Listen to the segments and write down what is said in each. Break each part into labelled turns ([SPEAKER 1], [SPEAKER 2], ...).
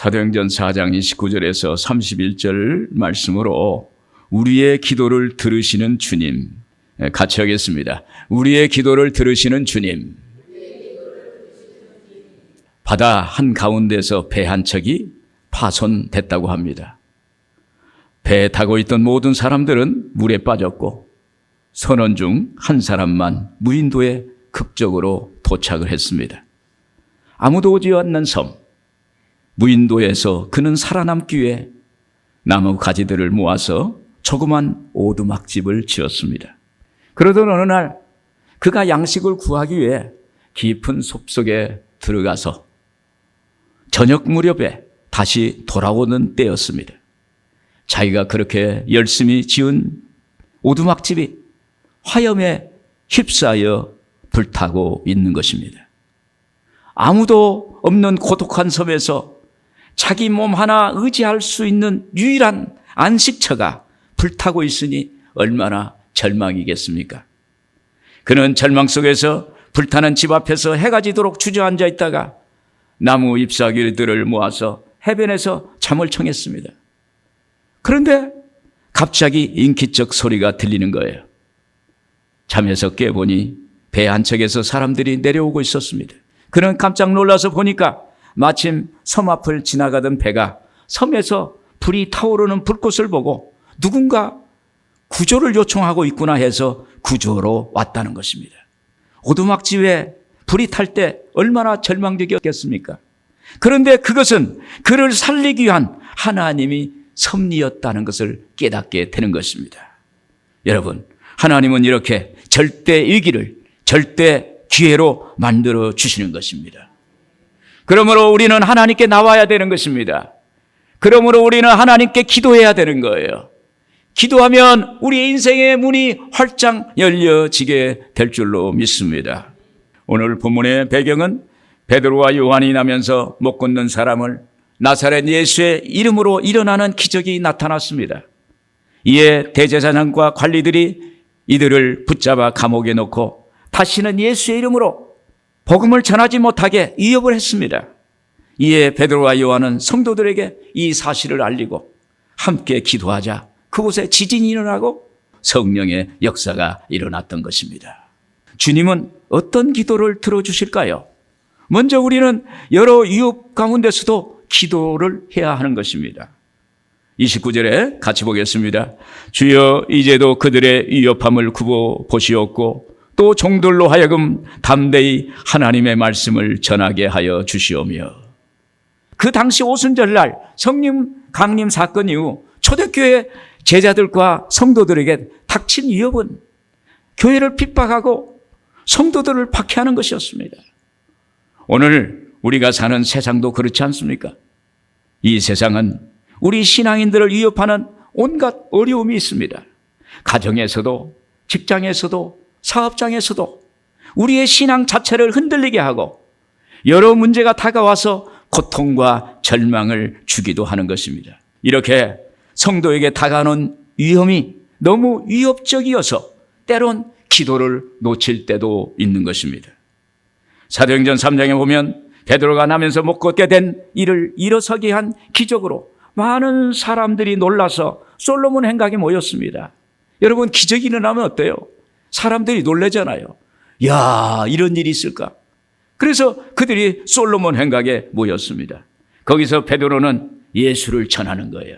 [SPEAKER 1] 사도행전 4장 29절에서 31절 말씀으로 우리의 기도를 들으시는 주님, 같이 하겠습니다. 우리의 기도를 들으시는 주님. 바다 한가운데서 배 한 척이 파손됐다고 합니다. 배에 타고 있던 모든 사람들은 물에 빠졌고 선원 중 한 사람만 무인도에 극적으로 도착을 했습니다. 아무도 오지 않는 섬, 무인도에서 그는 살아남기 위해 나무 가지들을 모아서 조그만 오두막집을 지었습니다. 그러던 어느 날 그가 양식을 구하기 위해 깊은 숲속에 들어가서 저녁 무렵에 다시 돌아오는 때였습니다. 자기가 그렇게 열심히 지은 오두막집이 화염에 휩싸여 불타고 있는 것입니다. 아무도 없는 고독한 섬에서 자기 몸 하나 의지할 수 있는 유일한 안식처가 불타고 있으니 얼마나 절망이겠습니까? 그는 절망 속에서 불타는 집 앞에서 해가 지도록 주저앉아 있다가 나무 잎사귀들을 모아서 해변에서 잠을 청했습니다. 그런데 갑자기 인기적 소리가 들리는 거예요. 잠에서 깨보니 배 한 척에서 사람들이 내려오고 있었습니다. 그는 깜짝 놀라서 보니까 마침 섬 앞을 지나가던 배가 섬에서 불이 타오르는 불꽃을 보고 누군가 구조를 요청하고 있구나 해서 구조로 왔다는 것입니다. 오두막집에 불이 탈 때 얼마나 절망적이었겠습니까? 그런데 그것은 그를 살리기 위한 하나님이 섭리였다는 것을 깨닫게 되는 것입니다. 여러분, 하나님은 이렇게 절대 위기를 절대 기회로 만들어 주시는 것입니다. 그러므로 우리는 하나님께 나와야 되는 것입니다. 그러므로 우리는 하나님께 기도해야 되는 거예요. 기도하면 우리 인생의 문이 활짝 열려지게 될 줄로 믿습니다. 오늘 본문의 배경은 베드로와 요한이 나면서 못 걷는 사람을 나사렛 예수의 이름으로 일어나는 기적이 나타났습니다. 이에 대제사장과 관리들이 이들을 붙잡아 감옥에 넣고 다시는 예수의 이름으로 복음을 전하지 못하게 위협을 했습니다. 이에 베드로와 요한은 성도들에게 이 사실을 알리고 함께 기도하자 그곳에 지진이 일어나고 성령의 역사가 일어났던 것입니다. 주님은 어떤 기도를 들어주실까요? 먼저 우리는 여러 위협 가운데서도 기도를 해야 하는 것입니다. 29절에 같이 보겠습니다. 주여 이제도 그들의 위협함을 굽어 보시옵고 또 종들로 하여금 담대히 하나님의 말씀을 전하게 하여 주시오며. 그 당시 오순절날 성령 강림 사건 이후 초대교회 제자들과 성도들에게 닥친 위협은 교회를 핍박하고 성도들을 박해하는 것이었습니다. 오늘 우리가 사는 세상도 그렇지 않습니까? 이 세상은 우리 신앙인들을 위협하는 온갖 어려움이 있습니다. 가정에서도 직장에서도 사업장에서도 우리의 신앙 자체를 흔들리게 하고 여러 문제가 다가와서 고통과 절망을 주기도 하는 것입니다. 이렇게 성도에게 다가오는 위험이 너무 위협적이어서 때론 기도를 놓칠 때도 있는 것입니다. 사도행전 3장에 보면 베드로가 나면서 못 걷게 된 이를 일어서게 한 기적으로 많은 사람들이 놀라서 솔로몬 행각에 모였습니다. 여러분, 기적이 일어나면 어때요? 사람들이 놀라잖아요. 야, 이런 일이 있을까? 그래서 그들이 솔로몬 행각에 모였습니다. 거기서 베드로는 예수를 전하는 거예요.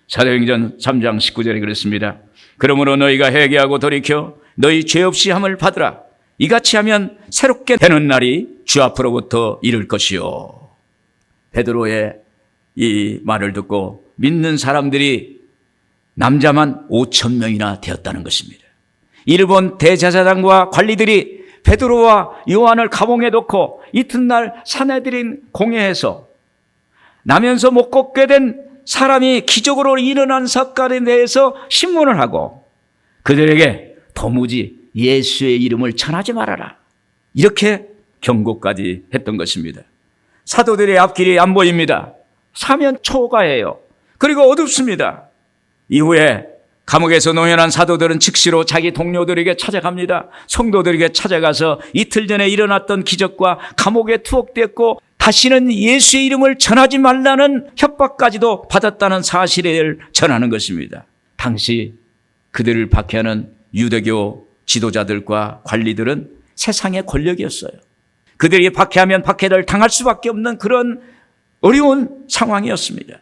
[SPEAKER 1] 사도행전 3장 19절에 그랬습니다. 그러므로 너희가 회개하고 돌이켜 너희 죄 없이 함을 받으라. 이같이 하면 새롭게 되는 날이 주 앞으로부터 이를 것이요. 베드로의 이 말을 듣고 믿는 사람들이 남자만 5,000명이나 되었다는 것입니다. 이를 본 대제사장과 관리들이 베드로와 요한을 감옥에 넣고 이튿날 산헤드린 공회에서 나면서 못 걷게 된 사람이 기적으로 일어난 사건에 대해서 신문을 하고 그들에게 도무지 예수의 이름을 전하지 말아라, 이렇게 경고까지 했던 것입니다. 사도들의 앞길이 안 보입니다. 사면 초가예요. 그리고 어둡습니다. 이후에 감옥에서 노연한 사도들은 즉시로 자기 동료들에게 찾아갑니다. 성도들에게 찾아가서 이틀 전에 일어났던 기적과 감옥에 투옥됐고 다시는 예수의 이름을 전하지 말라는 협박까지도 받았다는 사실을 전하는 것입니다. 당시 그들을 박해하는 유대교 지도자들과 관리들은 세상의 권력이었어요. 그들이 박해하면 박해를 당할 수밖에 없는 그런 어려운 상황이었습니다.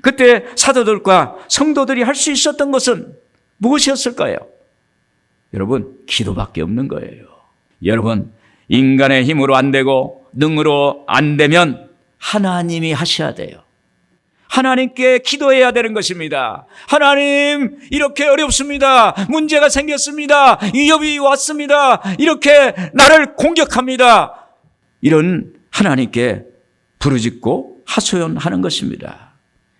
[SPEAKER 1] 그때 사도들과 성도들이 할 수 있었던 것은 무엇이었을까요? 여러분, 기도밖에 없는 거예요. 여러분, 인간의 힘으로 안 되고 능으로 안 되면 하나님이 하셔야 돼요. 하나님께 기도해야 되는 것입니다. 하나님, 이렇게 어렵습니다. 문제가 생겼습니다. 위협이 왔습니다. 이렇게 나를 공격합니다. 이런 하나님께 부르짖고 하소연하는 것입니다.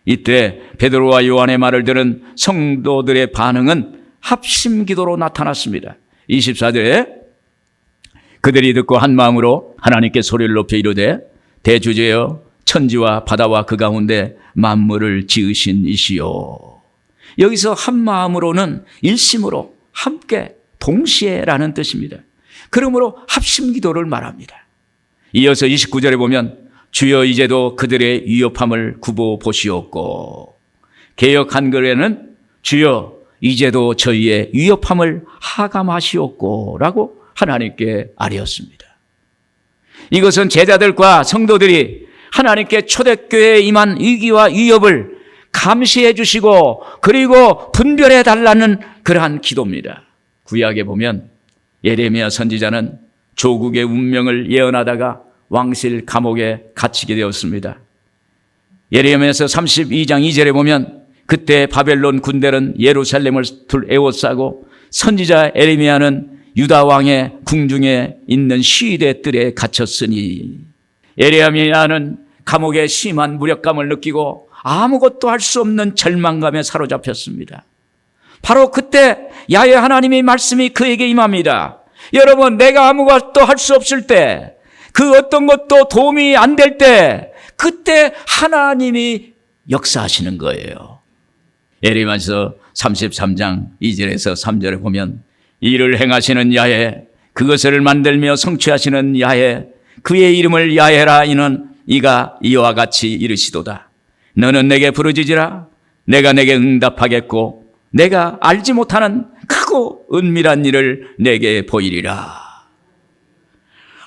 [SPEAKER 1] 이때 베드로와 요한의 말을 들은 성도들의 반응은 합심기도로 나타났습니다. 24절에 그들이 듣고 한 마음으로 하나님께 소리를 높여 이르되 대주제여 천지와 바다와 그 가운데 만물을 지으신 이시요. 여기서 한 마음으로는 일심으로 함께 동시에라는 뜻입니다. 그러므로 합심기도를 말합니다. 이어서 29절에 보면 주여 이제도 그들의 위협함을 굽어 보시옵고, 개역 한글에는 주여 이제도 저희의 위협함을 하감하시옵고 라고 하나님께 아뢰었습니다. 이것은 제자들과 성도들이 하나님께 초대교회에 임한 위기와 위협을 감시해 주시고 그리고 분별해 달라는 그러한 기도입니다. 구약에 보면 예레미야 선지자는 조국의 운명을 예언하다가 왕실 감옥에 갇히게 되었습니다. 예레미야서 32장 2절에 보면 그때 바벨론 군대는 예루살렘을 에워싸고 선지자 예레미야는 유다 왕의 궁중에 있는 시위대 뜰에 갇혔으니, 예레미야는 감옥에 심한 무력감을 느끼고 아무것도 할 수 없는 절망감에 사로잡혔습니다. 바로 그때 야훼 하나님의 말씀이 그에게 임합니다. 여러분, 내가 아무것도 할 수 없을 때, 그 어떤 것도 도움이 안 될 때, 그때 하나님이 역사하시는 거예요. 예레미야서 33장 2절에서 3절에 보면 이를 행하시는 야훼, 그것을 만들며 성취하시는 야훼, 그의 이름을 야훼라. 이는 이가 이와 같이 이르시도다. 너는 내게 부르짖으라. 내가 내게 응답하겠고 내가 알지 못하는 크고 은밀한 일을 내게 보이리라.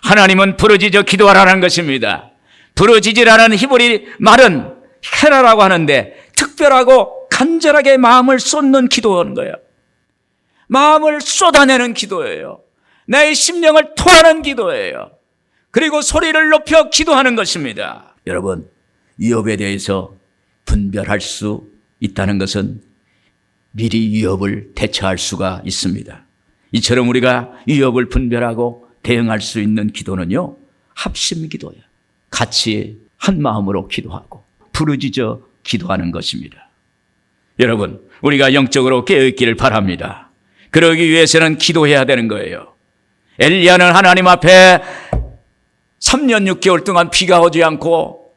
[SPEAKER 1] 하나님은 부르짖어 기도하라는 것입니다. 부르짖으라는 히브리 말은 헤라라고 하는데 특별하고 간절하게 마음을 쏟는 기도하는 거예요. 마음을 쏟아내는 기도예요. 내 심령을 토하는 기도예요. 그리고 소리를 높여 기도하는 것입니다. 여러분, 위협에 대해서 분별할 수 있다는 것은 미리 위협을 대처할 수가 있습니다. 이처럼 우리가 위협을 분별하고 대응할 수 있는 기도는요, 합심 기도예요. 같이 한 마음으로 기도하고 부르짖어 기도하는 것입니다. 여러분, 우리가 영적으로 깨어있기를 바랍니다. 그러기 위해서는 기도해야 되는 거예요. 엘리야는 하나님 앞에 3년 6개월 동안 비가 오지 않고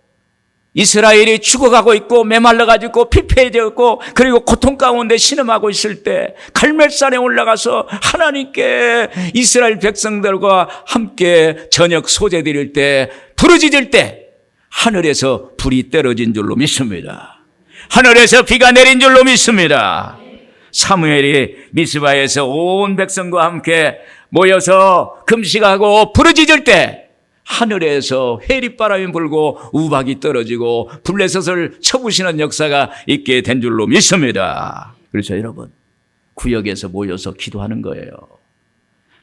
[SPEAKER 1] 이스라엘이 죽어가고 있고 메말라가지고 피폐해져 있고 그리고 고통 가운데 신음하고 있을 때 갈멜산에 올라가서 하나님께 이스라엘 백성들과 함께 저녁 소재 드릴 때 부르짖을 때 하늘에서 불이 떨어진 줄로 믿습니다. 하늘에서 비가 내린 줄로 믿습니다. 사무엘이 미스바에서 온 백성과 함께 모여서 금식하고 부르짖을 때 하늘에서 회리바람이 불고 우박이 떨어지고 블레셋을 쳐부시는 역사가 있게 된 줄로 믿습니다. 그렇죠, 여러분. 구역에서 모여서 기도하는 거예요.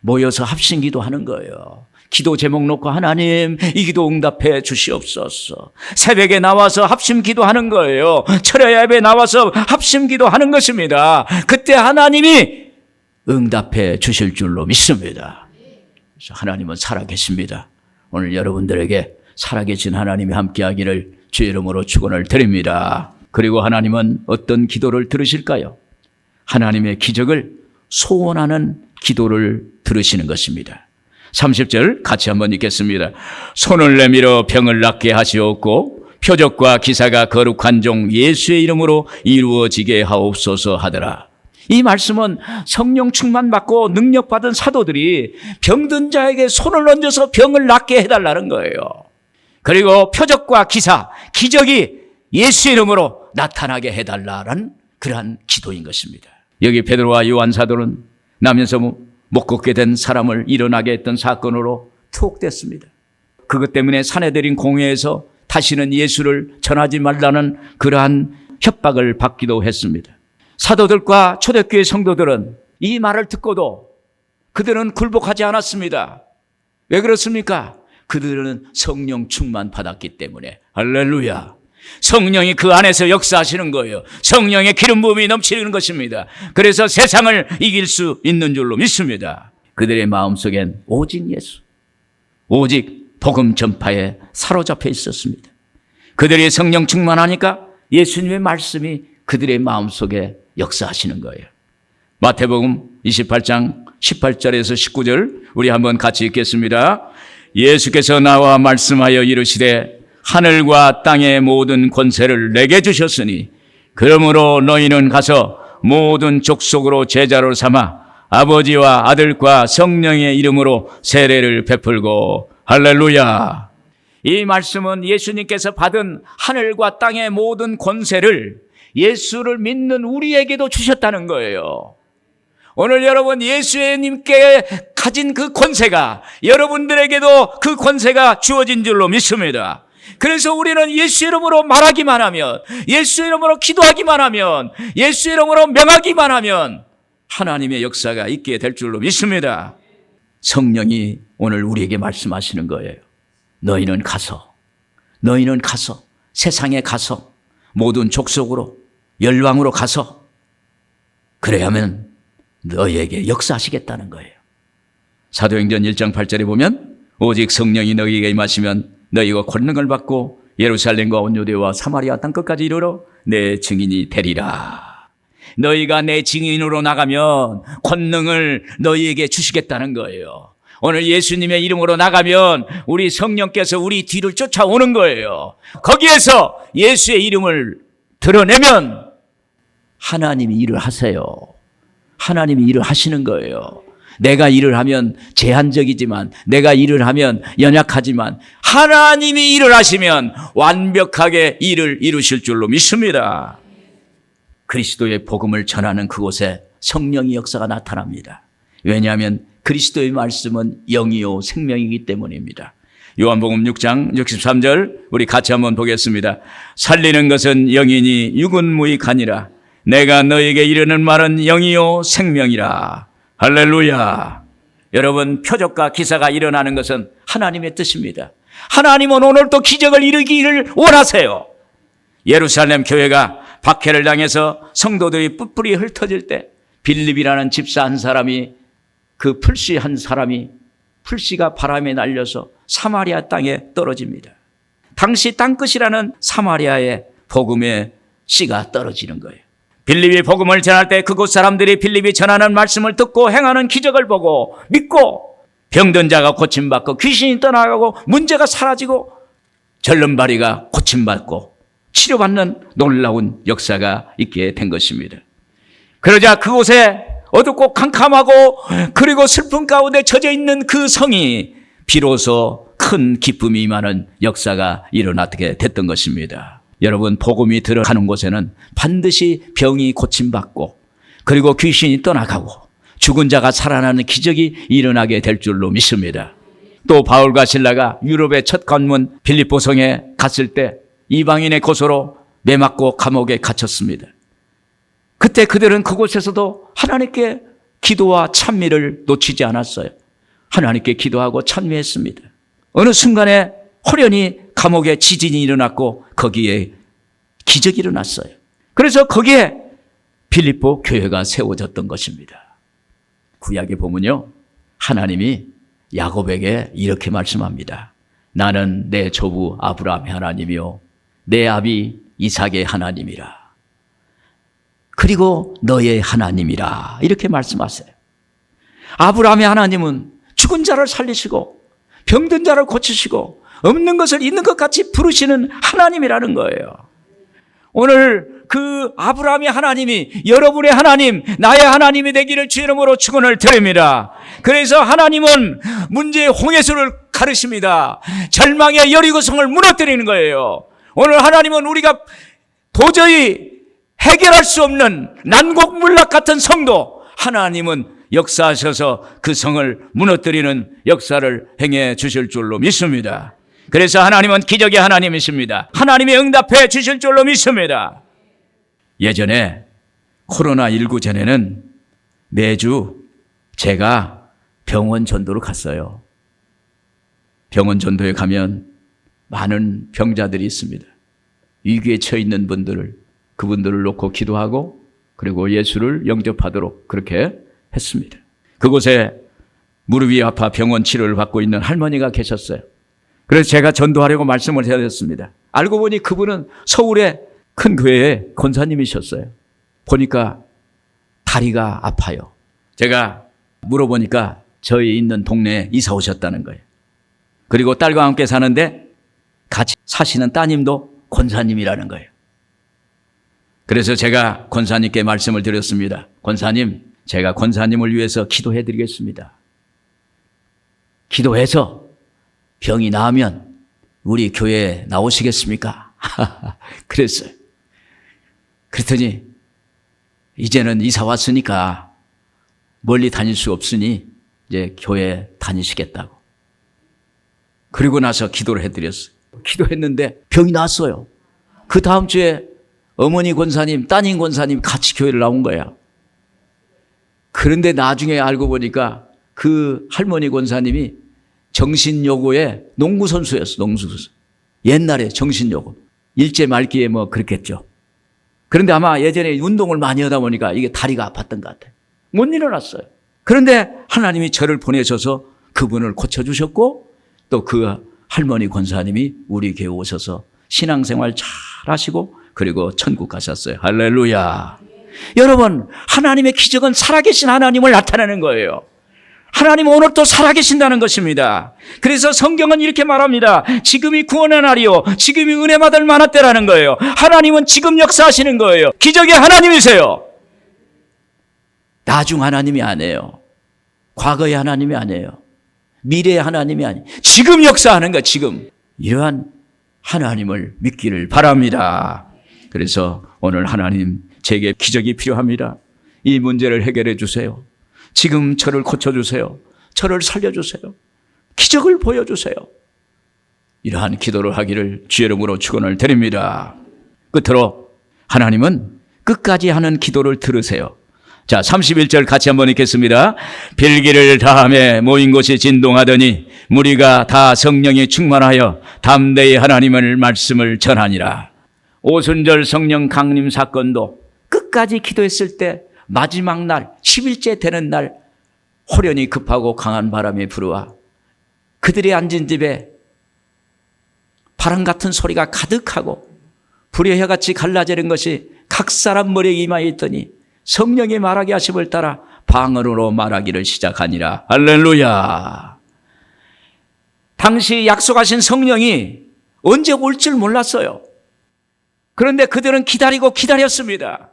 [SPEAKER 1] 모여서 합심 기도하는 거예요. 기도 제목 놓고 하나님, 이 기도 응답해 주시옵소서. 새벽에 나와서 합심 기도하는 거예요. 철야 예배에 나와서 합심 기도하는 것입니다. 그때 하나님이 응답해 주실 줄로 믿습니다. 그래서 하나님은 살아계십니다. 오늘 여러분들에게 살아계신 하나님이 함께하기를 주의 이름으로 축원을 드립니다. 그리고 하나님은 어떤 기도를 들으실까요? 하나님의 기적을 소원하는 기도를 들으시는 것입니다. 30절 같이 한번 읽겠습니다. 손을 내밀어 병을 낫게 하시옵고 표적과 기사가 거룩한 종 예수의 이름으로 이루어지게 하옵소서 하더라. 이 말씀은 성령 충만 받고 능력받은 사도들이 병든 자에게 손을 얹어서 병을 낫게 해달라는 거예요. 그리고 표적과 기사, 기적이 예수 이름으로 나타나게 해달라는 그러한 기도인 것입니다. 여기 베드로와 요한 사도는 나면서 못 걷게 된 사람을 일어나게 했던 사건으로 투옥됐습니다. 그것 때문에 사내들인 공회에서 다시는 예수를 전하지 말라는 그러한 협박을 받기도 했습니다. 사도들과 초대교회 성도들은 이 말을 듣고도 그들은 굴복하지 않았습니다. 왜 그렇습니까? 그들은 성령 충만 받았기 때문에. 할렐루야. 성령이 그 안에서 역사하시는 거예요. 성령의 기름 부음이 넘치는 것입니다. 그래서 세상을 이길 수 있는 줄로 믿습니다. 그들의 마음속엔 오직 예수, 오직 복음 전파에 사로잡혀 있었습니다. 그들이 성령 충만하니까 예수님의 말씀이 그들의 마음속에 역사하시는 거예요. 마태복음 28장 18절에서 19절 우리 한번 같이 읽겠습니다. 예수께서 나와 말씀하여 이르시되 하늘과 땅의 모든 권세를 내게 주셨으니 그러므로 너희는 가서 모든 족속으로 제자로 삼아 아버지와 아들과 성령의 이름으로 세례를 베풀고. 할렐루야. 이 말씀은 예수님께서 받은 하늘과 땅의 모든 권세를 예수를 믿는 우리에게도 주셨다는 거예요. 오늘 여러분 예수님께 가진 그 권세가 여러분들에게도 그 권세가 주어진 줄로 믿습니다. 그래서 우리는 예수 이름으로 말하기만 하면, 예수 이름으로 기도하기만 하면, 예수 이름으로 명하기만 하면 하나님의 역사가 있게 될 줄로 믿습니다. 성령이 오늘 우리에게 말씀하시는 거예요. 너희는 가서 세상에 가서 모든 족속으로 열방으로 가서 그래야만 너희에게 역사하시겠다는 거예요. 사도행전 1장 8절에 보면 오직 성령이 너희에게 임하시면 너희가 권능을 받고 예루살렘과 온 유대와 사마리아 땅끝까지 이르러 내 증인이 되리라. 너희가 내 증인으로 나가면 권능을 너희에게 주시겠다는 거예요. 오늘 예수님의 이름으로 나가면 우리 성령께서 우리 뒤를 쫓아오는 거예요. 거기에서 예수의 이름을 드러내면 하나님이 일을 하세요. 하나님이 일을 하시는 거예요. 내가 일을 하면 제한적이지만, 내가 일을 하면 연약하지만 하나님이 일을 하시면 완벽하게 일을 이루실 줄로 믿습니다. 그리스도의 복음을 전하는 그곳에 성령의 역사가 나타납니다. 왜냐하면 그리스도의 말씀은 영이요 생명이기 때문입니다. 요한복음 6장 63절 우리 같이 한번 보겠습니다. 살리는 것은 영이니 육은 무익하니라. 내가 너에게 이르는 말은 영이요 생명이라. 할렐루야. 여러분, 표적과 기사가 일어나는 것은 하나님의 뜻입니다. 하나님은 오늘 또 기적을 이루기를 원하세요. 예루살렘 교회가 박해를 당해서 성도들이 뿔뿔이 흩어질 때 빌립이라는 집사 한 사람이, 그 풀씨 한 사람이, 풀씨가 바람에 날려서 사마리아 땅에 떨어집니다. 당시 땅끝이라는 사마리아에 복음의 씨가 떨어지는 거예요. 빌립이 복음을 전할 때 그곳 사람들이 빌립이 전하는 말씀을 듣고 행하는 기적을 보고 믿고 병든 자가 고침받고 귀신이 떠나가고 문제가 사라지고 절름발이가 고침받고 치료받는 놀라운 역사가 있게 된 것입니다. 그러자 그곳에 어둡고 캄캄하고 그리고 슬픔 가운데 젖어 있는 그 성이 비로소 큰 기쁨이 임하는 역사가 일어나게 됐던 것입니다. 여러분, 복음이 들어가는 곳에는 반드시 병이 고침받고 그리고 귀신이 떠나가고 죽은 자가 살아나는 기적이 일어나게 될 줄로 믿습니다. 또 바울과 실라가 유럽의 첫 관문 빌립보성에 갔을 때 이방인의 고소로 매맞고 감옥에 갇혔습니다. 그때 그들은 그곳에서도 하나님께 기도와 찬미를 놓치지 않았어요. 하나님께 기도하고 찬미했습니다. 어느 순간에 호련히 감옥에 지진이 일어났고 거기에 기적이 일어났어요. 그래서 거기에 빌립보 교회가 세워졌던 것입니다. 구약에 보면요, 하나님이 야곱에게 이렇게 말씀합니다. 나는 내 조부 아브라함의 하나님이요 내 아비 이삭의 하나님이라. 그리고 너의 하나님이라. 이렇게 말씀하세요. 아브라함의 하나님은 죽은 자를 살리시고 병든 자를 고치시고 없는 것을 있는 것 같이 부르시는 하나님이라는 거예요. 오늘 그 아브라함의 하나님이 여러분의 하나님, 나의 하나님이 되기를 주 이름으로 축원을 드립니다. 그래서 하나님은 문제의 홍해수를 가르칩니다. 절망의 여리고성을 무너뜨리는 거예요. 오늘 하나님은 우리가 도저히 해결할 수 없는 난곡물락 같은 성도, 하나님은 역사하셔서 그 성을 무너뜨리는 역사를 행해 주실 줄로 믿습니다. 그래서 하나님은 기적의 하나님이십니다. 하나님이 응답해 주실 줄로 믿습니다. 예전에 코로나19 전에는 매주 제가 병원 전도를 갔어요. 병원 전도에 가면 많은 병자들이 있습니다. 위기에 처해 있는 그분들을 놓고 기도하고 그리고 예수를 영접하도록 그렇게 했습니다. 그곳에 무릎이 아파 병원 치료를 받고 있는 할머니가 계셨어요. 그래서 제가 전도하려고 말씀을 해야 됐습니다. 알고 보니 그분은 서울의 큰 교회의 권사님이셨어요. 보니까 다리가 아파요. 제가 물어보니까 저희 있는 동네에 이사 오셨다는 거예요. 그리고 딸과 함께 사는데 같이 사시는 따님도 권사님이라는 거예요. 그래서 제가 권사님께 말씀을 드렸습니다. 권사님, 제가 권사님을 위해서 기도해 드리겠습니다. 기도해서 병이 나으면 우리 교회에 나오시겠습니까? 그랬어요. 그랬더니 이제는 이사 왔으니까 멀리 다닐 수 없으니 이제 교회 다니시겠다고. 그리고 나서 기도를 해드렸어요. 기도했는데 병이 나았어요. 그 다음 주에 어머니 권사님, 따님 권사님 같이 교회를 나온 거야. 그런데 나중에 알고 보니까 그 할머니 권사님이 정신요고의 농구선수였어. 농구선수. 옛날에 정신요고. 일제 말기에 뭐 그랬겠죠. 그런데 아마 예전에 운동을 많이 하다 보니까 이게 다리가 아팠던 것 같아요. 못 일어났어요. 그런데 하나님이 저를 보내셔서 그분을 고쳐주셨고 또 그 할머니 권사님이 우리 교회 오셔서 신앙생활 잘 하시고 그리고 천국 가셨어요. 할렐루야. 여러분, 하나님의 기적은 살아계신 하나님을 나타내는 거예요. 하나님은 오늘 또 살아계신다는 것입니다. 그래서 성경은 이렇게 말합니다. 지금이 구원의 날이요, 지금이 은혜 받을 만한 때라는 거예요. 하나님은 지금 역사하시는 거예요. 기적의 하나님이세요. 나중 하나님이 아니에요. 과거의 하나님이 아니에요. 미래의 하나님이 아니에요. 지금 역사하는 거예요. 지금. 이러한 하나님을 믿기를 바랍니다. 그래서 오늘 하나님, 제게 기적이 필요합니다. 이 문제를 해결해 주세요. 지금 저를 고쳐주세요. 저를 살려주세요. 기적을 보여주세요. 이러한 기도를 하기를 주의 이름으로 축원을 드립니다. 끝으로 하나님은 끝까지 하는 기도를 들으세요. 자, 31절 같이 한번 읽겠습니다. 필기를 다함에 모인 곳이 진동하더니 무리가 다 성령이 충만하여 담대히 하나님의 말씀을 전하니라. 오순절 성령 강림 사건도 끝까지 기도했을 때 마지막 날 10일째 되는 날 호련히 급하고 강한 바람이 불어와 그들이 앉은 집에 바람 같은 소리가 가득하고 불의 혀같이 갈라지는 것이 각 사람 머리에 임하여 있더니 성령이 말하게 하심을 따라 방언으로 말하기를 시작하니라. 할렐루야. 당시 약속하신 성령이 언제 올 줄 몰랐어요. 그런데 그들은 기다리고 기다렸습니다.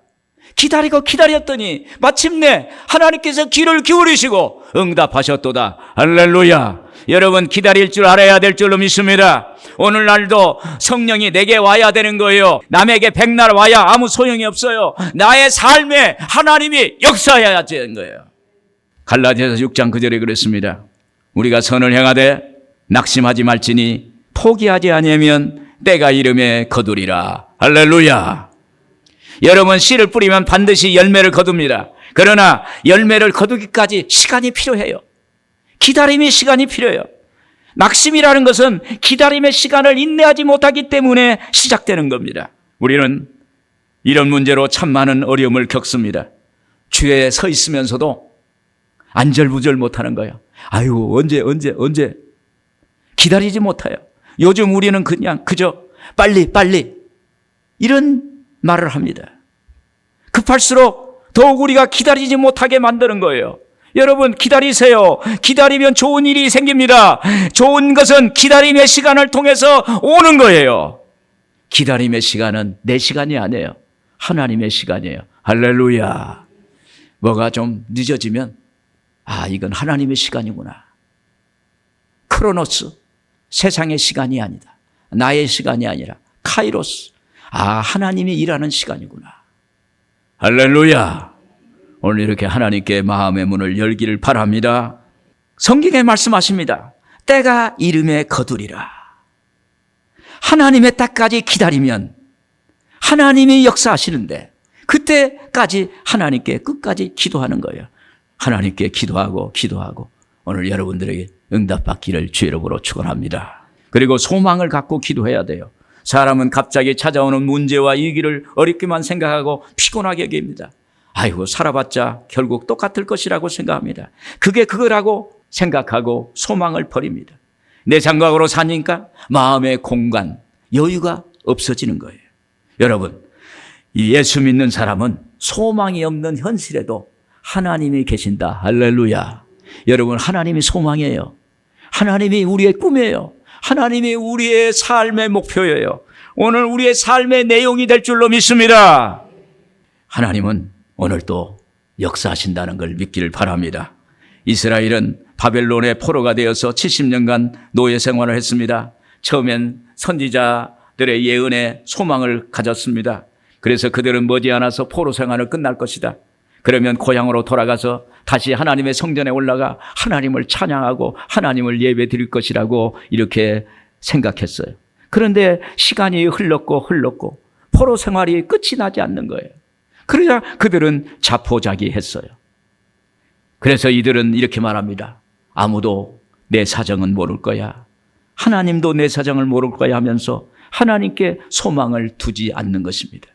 [SPEAKER 1] 기다리고 기다렸더니 마침내 하나님께서 귀를 기울이시고 응답하셨도다. 할렐루야. 여러분, 기다릴 줄 알아야 될 줄로 믿습니다. 오늘날도 성령이 내게 와야 되는 거예요. 남에게 백날 와야 아무 소용이 없어요. 나의 삶에 하나님이 역사해야 되는 거예요. 갈라디아서 6장 9절에 그랬습니다. 우리가 선을 행하되 낙심하지 말지니 포기하지 아니하면 때가 이름에 거두리라. 할렐루야. 여러분, 씨를 뿌리면 반드시 열매를 거둡니다. 그러나 열매를 거두기까지 시간이 필요해요. 기다림의 시간이 필요해요. 낙심이라는 것은 기다림의 시간을 인내하지 못하기 때문에 시작되는 겁니다. 우리는 이런 문제로 참 많은 어려움을 겪습니다. 주에 서 있으면서도 안절부절 못하는 거예요. 아이고, 언제 기다리지 못해요. 요즘 우리는 그냥 그저 빨리 이런 말을 합니다. 급할수록 더욱 우리가 기다리지 못하게 만드는 거예요. 여러분, 기다리세요. 기다리면 좋은 일이 생깁니다. 좋은 것은 기다림의 시간을 통해서 오는 거예요. 기다림의 시간은 내 시간이 아니에요. 하나님의 시간이에요. 할렐루야. 뭐가 좀 늦어지면 이건 하나님의 시간이구나. 크로노스, 세상의 시간이 아니다. 나의 시간이 아니라 카이로스, 하나님이 일하는 시간이구나. 할렐루야. 오늘 이렇게 하나님께 마음의 문을 열기를 바랍니다. 성경에 말씀하십니다. 때가 이름에 거두리라. 하나님의 때까지 기다리면 하나님이 역사하시는데 그때까지 하나님께 끝까지 기도하는 거예요. 하나님께 기도하고 오늘 여러분들에게 응답받기를 주의 이름으로 축원합니다. 그리고 소망을 갖고 기도해야 돼요. 사람은 갑자기 찾아오는 문제와 위기를 어렵게만 생각하고 피곤하게 여깁니다. 아이고 살아봤자 결국 똑같을 것이라고 생각합니다. 그게 그거라고 생각하고 소망을 버립니다. 내 생각으로 사니까 마음의 공간, 여유가 없어지는 거예요. 여러분, 이 예수 믿는 사람은 소망이 없는 현실에도 하나님이 계신다. 할렐루야. 여러분, 하나님이 소망이에요. 하나님이 우리의 꿈이에요. 하나님이 우리의 삶의 목표예요. 오늘 우리의 삶의 내용이 될 줄로 믿습니다. 하나님은 오늘 또 역사하신다는 걸 믿기를 바랍니다. 이스라엘은 바벨론의 포로가 되어서 70년간 노예 생활을 했습니다. 처음엔 선지자들의 예언에 소망을 가졌습니다. 그래서 그들은 머지않아서 포로 생활을 끝날 것이다. 그러면 고향으로 돌아가서 다시 하나님의 성전에 올라가 하나님을 찬양하고 하나님을 예배 드릴 것이라고 이렇게 생각했어요. 그런데 시간이 흘렀고 포로 생활이 끝이 나지 않는 거예요. 그러자 그들은 자포자기했어요. 그래서 이들은 이렇게 말합니다. 아무도 내 사정은 모를 거야. 하나님도 내 사정을 모를 거야 하면서 하나님께 소망을 두지 않는 것입니다.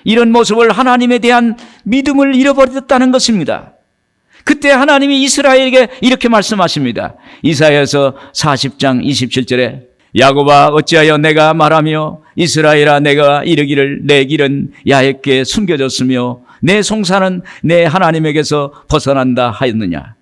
[SPEAKER 1] 이런 모습을 하나님에 대한 믿음을 잃어버렸다는 것입니다. 그때 하나님이 이스라엘에게 이렇게 말씀하십니다. 이사야서 40장 27절에 야곱아 어찌하여 내가 말하며 이스라엘아 내가 이르기를 내 길은 야훼께 숨겨졌으며 내 송사는 내 하나님에게서 벗어난다 하였느냐.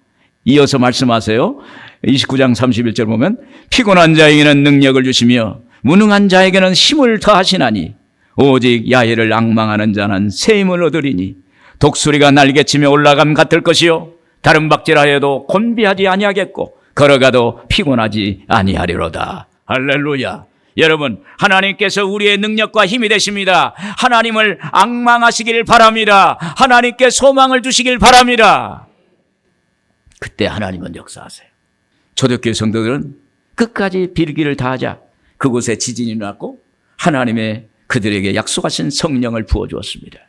[SPEAKER 1] 이어서 말씀하세요. 29장 31절 보면 피곤한 자에게는 능력을 주시며 무능한 자에게는 힘을 더하시나니 오직 야훼를 앙망하는 자는 새 힘을 얻으리니 독수리가 날개치며 올라감 같을 것이요 다른 박질하여도 곤비하지 아니하겠고 걸어가도 피곤하지 아니하리로다. 할렐루야. 여러분, 하나님께서 우리의 능력과 힘이 되십니다. 하나님을 앙망하시길 바랍니다. 하나님께 소망을 주시길 바랍니다. 그때 하나님은 역사하세요. 초대교회 성도들은 끝까지 빌기를 다하자 그곳에 지진이 났고 하나님의 그들에게 약속하신 성령을 부어주었습니다.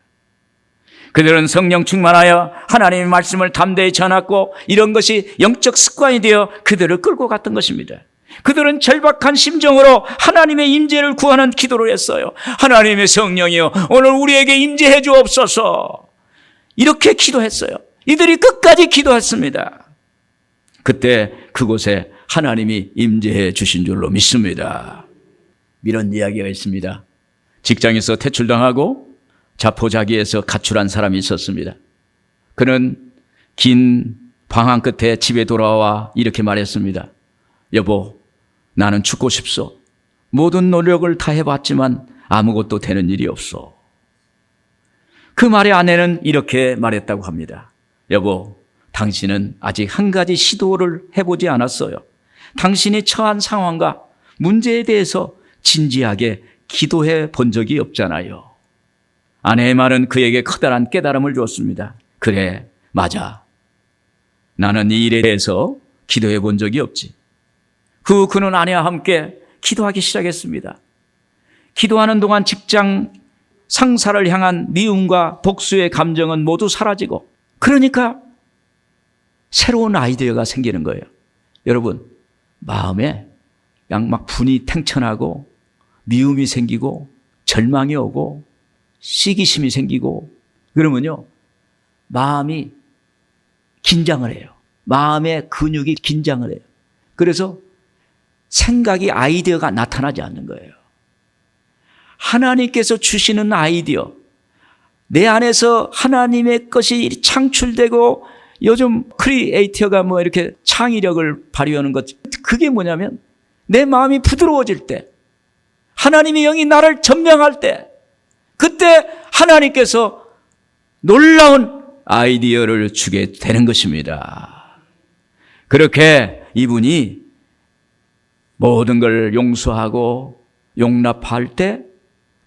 [SPEAKER 1] 그들은 성령 충만하여 하나님의 말씀을 담대히 전했고 이런 것이 영적 습관이 되어 그들을 끌고 갔던 것입니다. 그들은 절박한 심정으로 하나님의 임재를 구하는 기도를 했어요. 하나님의 성령이여 오늘 우리에게 임재해 주옵소서. 이렇게 기도했어요. 이들이 끝까지 기도했습니다. 그때 그곳에 하나님이 임재해 주신 줄로 믿습니다. 이런 이야기가 있습니다. 직장에서 퇴출당하고 자포자기에서 가출한 사람이 있었습니다. 그는 긴 방황 끝에 집에 돌아와 이렇게 말했습니다. 여보, 나는 죽고 싶소. 모든 노력을 다 해봤지만 아무것도 되는 일이 없소. 그 말에 아내는 이렇게 말했다고 합니다. 여보, 당신은 아직 한 가지 시도를 해보지 않았어요. 당신이 처한 상황과 문제에 대해서 진지하게 기도해 본 적이 없잖아요. 아내의 말은 그에게 커다란 깨달음을 주었습니다. 그래, 맞아. 나는 이 일에 대해서 기도해 본 적이 없지. 후 그는 아내와 함께 기도하기 시작했습니다. 기도하는 동안 직장 상사를 향한 미움과 복수의 감정은 모두 사라지고 그러니까 새로운 아이디어가 생기는 거예요. 여러분, 마음에 막 분이 탱천하고 미움이 생기고 절망이 오고 시기심이 생기고 그러면요 마음이 긴장을 해요. 마음의 근육이 긴장을 해요. 그래서 생각이 아이디어가 나타나지 않는 거예요. 하나님께서 주시는 아이디어, 내 안에서 하나님의 것이 창출되고 요즘 크리에이터가 뭐 이렇게 창의력을 발휘하는 것, 그게 뭐냐면 내 마음이 부드러워질 때, 하나님의 영이 나를 점령할 때, 그때 하나님께서 놀라운 아이디어를 주게 되는 것입니다. 그렇게 이분이 모든 걸 용서하고 용납할 때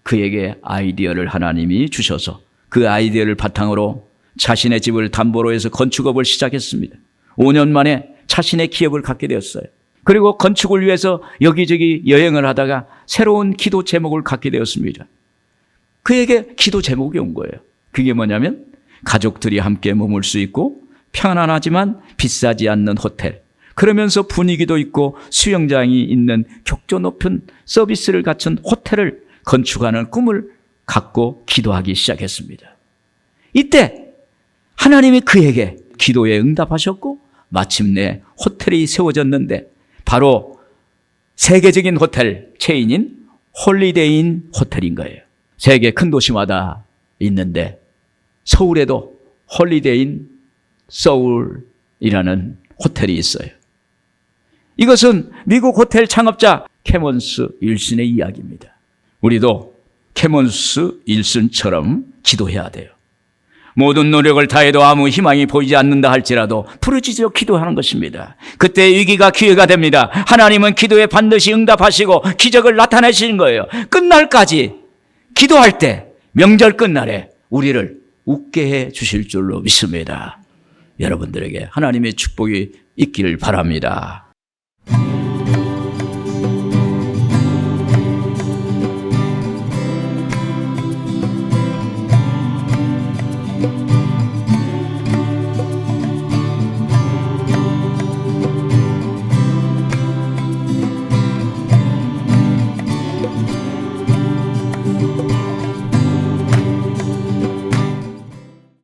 [SPEAKER 1] 그에게 아이디어를 하나님이 주셔서 그 아이디어를 바탕으로 자신의 집을 담보로 해서 건축업을 시작했습니다. 5년 만에 자신의 기업을 갖게 되었어요. 그리고 건축을 위해서 여기저기 여행을 하다가 새로운 기도 제목을 갖게 되었습니다. 그에게 기도 제목이 온 거예요. 그게 뭐냐면 가족들이 함께 머물 수 있고 편안하지만 비싸지 않는 호텔, 그러면서 분위기도 있고 수영장이 있는 격조 높은 서비스를 갖춘 호텔을 건축하는 꿈을 갖고 기도하기 시작했습니다. 이때 하나님이 그에게 기도에 응답하셨고 마침내 호텔이 세워졌는데 바로 세계적인 호텔 체인인 홀리데이인 호텔인 거예요. 세계 큰 도시마다 있는데 서울에도 홀리데이인 서울이라는 호텔이 있어요. 이것은 미국 호텔 창업자 캐먼스 윌슨의 이야기입니다. 우리도 캐먼스 윌슨처럼 기도해야 돼요. 모든 노력을 다해도 아무 희망이 보이지 않는다 할지라도 부르짖어 기도하는 것입니다. 그때 위기가 기회가 됩니다. 하나님은 기도에 반드시 응답하시고 기적을 나타내시는 거예요. 끝날까지 기도할 때 명절 끝날에 우리를 웃게 해 주실 줄로 믿습니다. 여러분들에게 하나님의 축복이 있기를 바랍니다.